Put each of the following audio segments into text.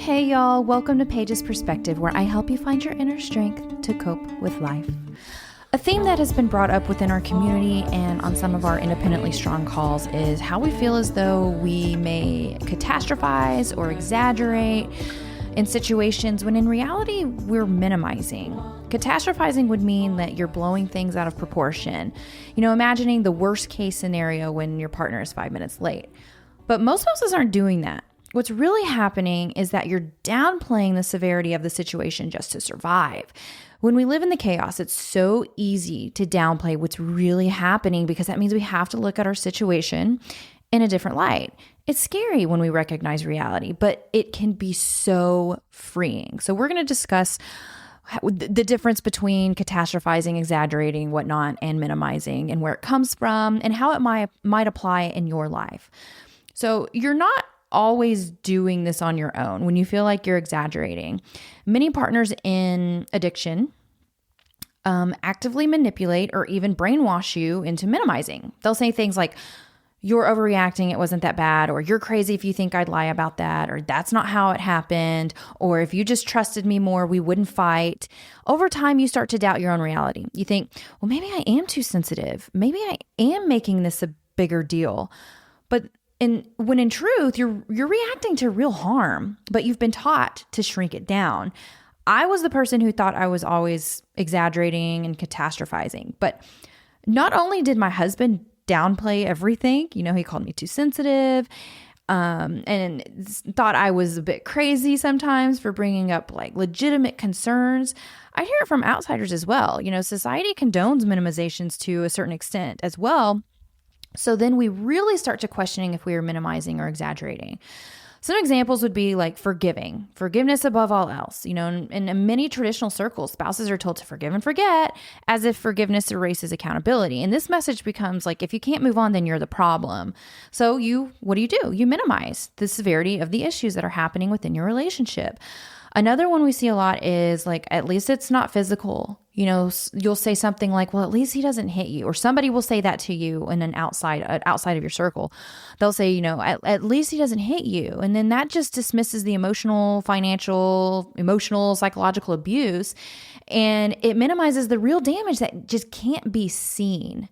Hey y'all, welcome to Paige's Perspective, where I help you find your inner strength to cope with life. A theme that has been brought up within our community and on some of our independently strong calls is how we feel as though we may catastrophize or exaggerate in situations when in reality we're minimizing. Catastrophizing would mean that you're blowing things out of proportion. Imagining the worst case scenario when your partner is 5 minutes late. But most spouses aren't doing that. What's really happening is that you're downplaying the severity of the situation just to survive. When we live in the chaos, it's so easy to downplay what's really happening because that means we have to look at our situation in a different light. It's scary when we recognize reality, but it can be so freeing. So we're going to discuss the difference between catastrophizing, exaggerating, whatnot, and minimizing, and where it comes from and how it might apply in your life. So you're not always doing this on your own when you feel like you're exaggerating. Many partners in addiction actively manipulate or even brainwash you into minimizing. They'll say things like, "You're overreacting, it wasn't that bad," or "You're crazy if you think I'd lie about that," or "That's not how it happened," or "If you just trusted me more, we wouldn't fight." Over time, you start to doubt your own reality. You think, well, maybe I am too sensitive. Maybe I am making this a bigger deal. But when in truth, you're reacting to real harm, but you've been taught to shrink it down. I was the person who thought I was always exaggerating and catastrophizing. But not only did my husband downplay everything, he called me too sensitive, and thought I was a bit crazy sometimes for bringing up like legitimate concerns. I hear it from outsiders as well. Society condones minimizations to a certain extent as well. So then we really start to questioning if we are minimizing or exaggerating. Some examples would be like forgiveness above all else. In many traditional circles, spouses are told to forgive and forget as if forgiveness erases accountability. And this message becomes like, if you can't move on, then you're the problem. So what do? You minimize the severity of the issues that are happening within your relationship. Another one we see a lot is like, at least it's not physical. You'll say something like, well, at least he doesn't hit you. Or somebody will say that to you in an outside of your circle. They'll say, at least he doesn't hit you. And then that just dismisses the emotional, psychological abuse. And it minimizes the real damage that just can't be seen.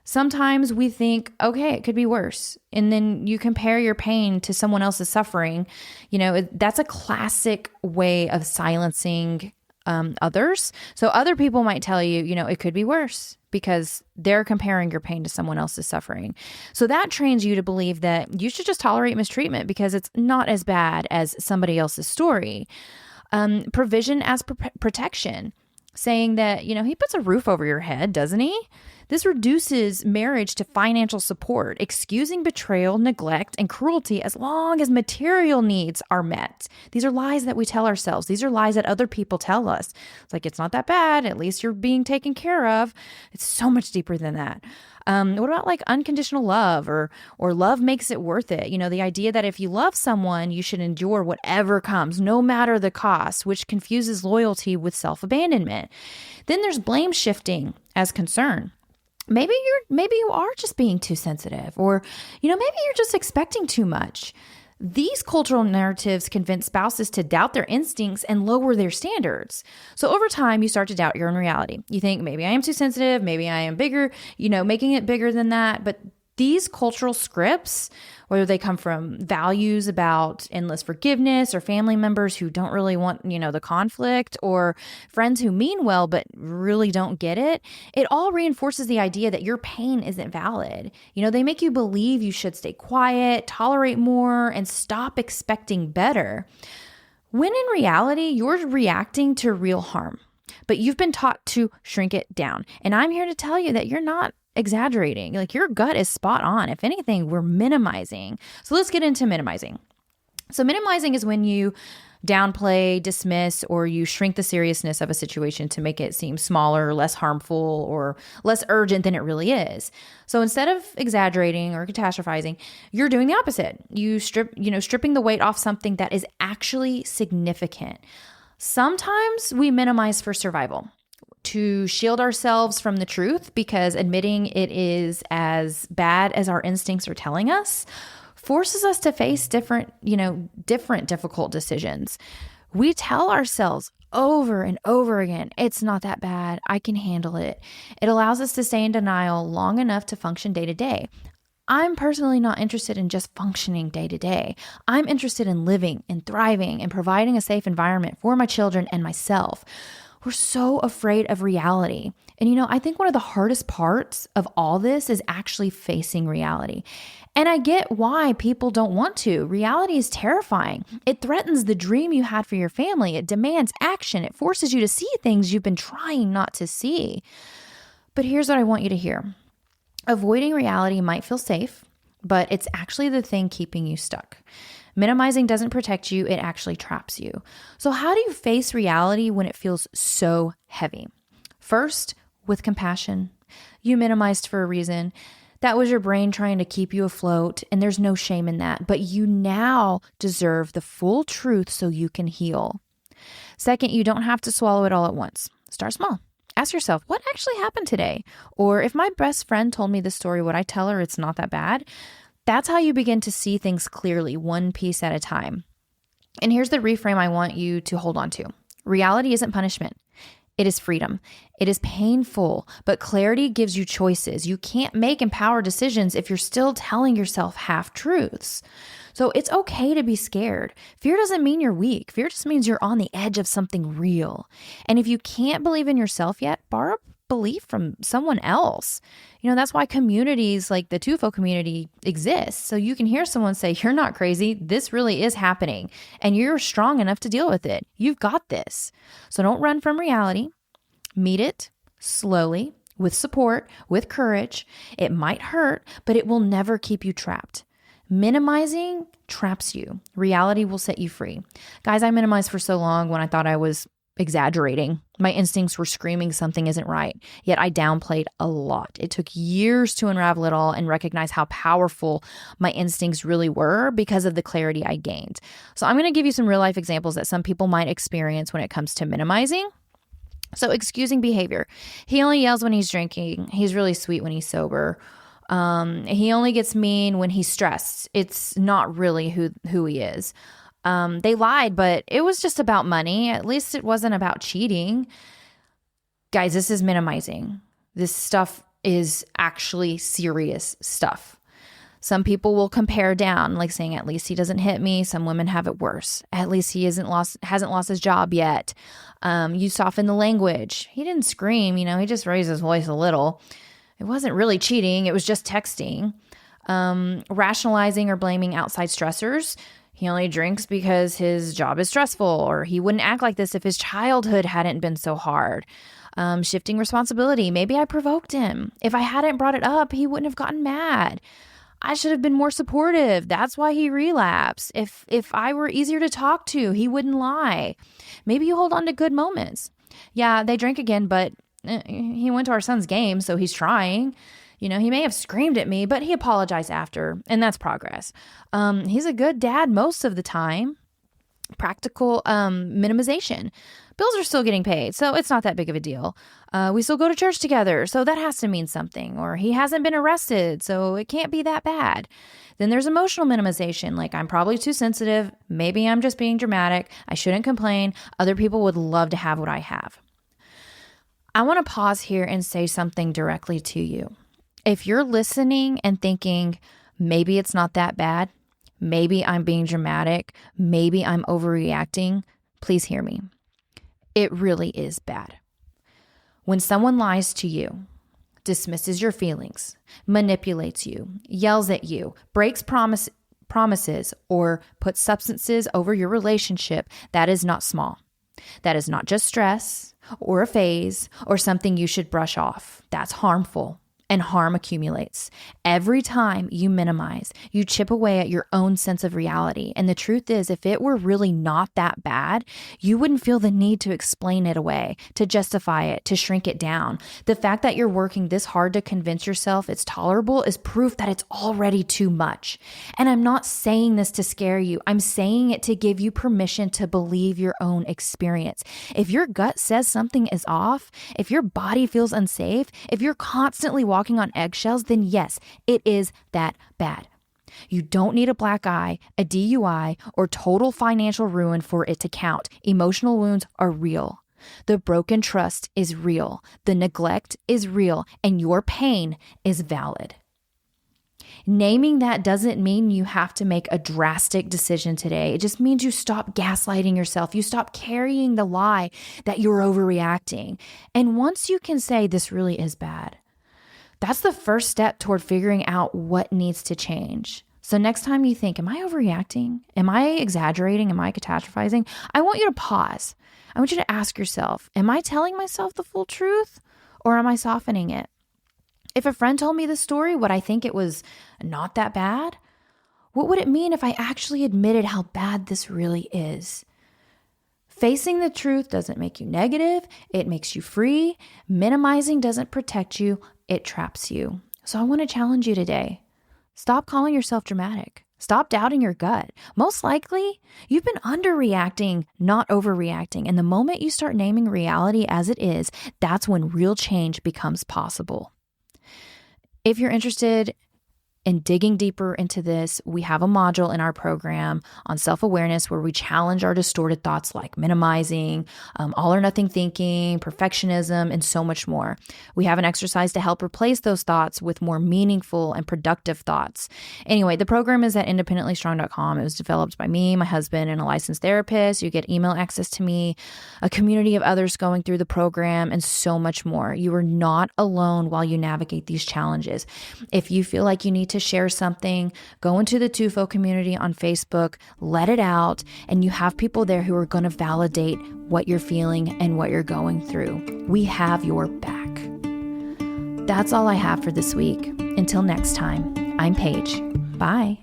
Sometimes we think, okay, it could be worse. And then you compare your pain to someone else's suffering. That's a classic way of silencing others. So other people might tell you, it could be worse because they're comparing your pain to someone else's suffering. So that trains you to believe that you should just tolerate mistreatment because it's not as bad as somebody else's story. Provision as protection, saying that, he puts a roof over your head, doesn't he? This reduces marriage to financial support, excusing betrayal, neglect, and cruelty as long as material needs are met. These are lies that we tell ourselves. These are lies that other people tell us. It's like, it's not that bad. At least you're being taken care of. It's so much deeper than that. What about like unconditional love or love makes it worth it? The idea that if you love someone, you should endure whatever comes, no matter the cost, which confuses loyalty with self-abandonment. Then there's blame shifting as concern. Maybe you are just being too sensitive, or, maybe you're just expecting too much. These cultural narratives convince spouses to doubt their instincts and lower their standards. So over time, you start to doubt your own reality. You think, maybe I am too sensitive, maybe I am bigger, making it bigger than that. But these cultural scripts, whether they come from values about endless forgiveness or family members who don't really want, the conflict, or friends who mean well but really don't get it, it all reinforces the idea that your pain isn't valid. They make you believe you should stay quiet, tolerate more, and stop expecting better. When in reality, you're reacting to real harm, but you've been taught to shrink it down. And I'm here to tell you that you're not exaggerating. Like, your gut is spot on. If anything, we're minimizing. So let's get into minimizing. So minimizing is when you downplay, dismiss, or you shrink the seriousness of a situation to make it seem smaller, less harmful, or less urgent than it really is. So instead of exaggerating or catastrophizing, you're doing the opposite. Stripping the weight off something that is actually significant. Sometimes we minimize for survival, to shield ourselves from the truth, because admitting it is as bad as our instincts are telling us forces us to face different difficult decisions. We tell ourselves over and over again, it's not that bad. I can handle it. It allows us to stay in denial long enough to function day to day. I'm personally not interested in just functioning day to day. I'm interested in living and thriving and providing a safe environment for my children and myself. We're so afraid of reality. And I think one of the hardest parts of all this is actually facing reality. And I get why people don't want to. Reality is terrifying. It threatens the dream you had for your family. It demands action. It forces you to see things you've been trying not to see. But here's what I want you to hear. Avoiding reality might feel safe, but it's actually the thing keeping you stuck. Minimizing doesn't protect you, it actually traps you. So how do you face reality when it feels so heavy? First, with compassion. You minimized for a reason. That was your brain trying to keep you afloat, and there's no shame in that. But you now deserve the full truth so you can heal. Second, you don't have to swallow it all at once. Start small. Ask yourself, what actually happened today? Or if my best friend told me this story, would I tell her it's not that bad? That's how you begin to see things clearly, one piece at a time. And here's the reframe I want you to hold on to. Reality isn't punishment. It is freedom. It is painful, but clarity gives you choices. You can't make empowered decisions if you're still telling yourself half-truths. So it's okay to be scared. Fear doesn't mean you're weak. Fear just means you're on the edge of something real. And if you can't believe in yourself yet, borrow belief from someone else. That's why communities like the TUFO community exist. So you can hear someone say, you're not crazy. This really is happening. And you're strong enough to deal with it. You've got this. So don't run from reality. Meet it slowly, with support, with courage. It might hurt, but it will never keep you trapped. Minimizing traps you. Reality will set you free. Guys, I minimized for so long when I thought I was exaggerating. My instincts were screaming something isn't right, yet I downplayed a lot. It took years to unravel it all and recognize how powerful my instincts really were because of the clarity I gained. So I'm going to give you some real life examples that some people might experience when it comes to minimizing. So excusing behavior. He only yells when he's drinking. He's really sweet when he's sober. He only gets mean when he's stressed. It's not really who he is. They lied, but it was just about money. At least it wasn't about cheating. Guys, this is minimizing. This stuff is actually serious stuff. Some people will compare down, like saying, at least he doesn't hit me. Some women have it worse. At least he hasn't lost his job yet. You soften the language. He didn't scream, he just raised his voice a little. It wasn't really cheating. It was just texting. Rationalizing or blaming outside stressors. He only drinks because his job is stressful, or he wouldn't act like this if his childhood hadn't been so hard. Shifting responsibility. Maybe I provoked him. If I hadn't brought it up, he wouldn't have gotten mad. I should have been more supportive. That's why he relapsed. If I were easier to talk to, he wouldn't lie. Maybe you hold on to good moments. Yeah, they drank again, but he went to our son's game, so he's trying. He may have screamed at me, but he apologized after, and that's progress. He's a good dad most of the time. Practical minimization. Bills are still getting paid, so it's not that big of a deal. We still go to church together, so that has to mean something. Or he hasn't been arrested, so it can't be that bad. Then there's emotional minimization, like I'm probably too sensitive. Maybe I'm just being dramatic. I shouldn't complain. Other people would love to have what I have. I want to pause here and say something directly to you. If you're listening and thinking, maybe it's not that bad, maybe I'm being dramatic, maybe I'm overreacting, please hear me. It really is bad. When someone lies to you, dismisses your feelings, manipulates you, yells at you, breaks promises, or puts substances over your relationship, that is not small. That is not just stress or a phase or something you should brush off. That's harmful. And harm accumulates. Every time you minimize, you chip away at your own sense of reality. And the truth is, if it were really not that bad, you wouldn't feel the need to explain it away, to justify it, to shrink it down. The fact that you're working this hard to convince yourself it's tolerable is proof that it's already too much. And I'm not saying this to scare you. I'm saying it to give you permission to believe your own experience. If your gut says something is off, if your body feels unsafe, if you're constantly walking on eggshells, then yes, it is that bad. You don't need a black eye, a DUI, or total financial ruin for it to count. Emotional wounds are real. The broken trust is real. The neglect is real, and your pain is valid. Naming that doesn't mean you have to make a drastic decision today. It just means you stop gaslighting yourself. You stop carrying the lie that you're overreacting. And once you can say this really is bad, that's the first step toward figuring out what needs to change. So next time you think, am I overreacting? Am I exaggerating? Am I catastrophizing? I want you to pause. I want you to ask yourself, am I telling myself the full truth or am I softening it? If a friend told me this story, would I think it was not that bad? What would it mean if I actually admitted how bad this really is? Facing the truth doesn't make you negative. It makes you free. Minimizing doesn't protect you. It traps you. So I want to challenge you today. Stop calling yourself dramatic. Stop doubting your gut. Most likely, you've been underreacting, not overreacting. And the moment you start naming reality as it is, that's when real change becomes possible. If you're interested in digging deeper into this, we have a module in our program on self-awareness where we challenge our distorted thoughts like minimizing, all or nothing thinking, perfectionism, and so much more. We have an exercise to help replace those thoughts with more meaningful and productive thoughts. Anyway, the program is at independentlystrong.com. It was developed by me, my husband, and a licensed therapist. You get email access to me, a community of others going through the program, and so much more. You are not alone while you navigate these challenges. If you feel like you need to share something, go into the TUFO community on Facebook, let it out, and you have people there who are going to validate what you're feeling and what you're going through. We have your back. That's all I have for this week. Until next time, I'm Paige. Bye.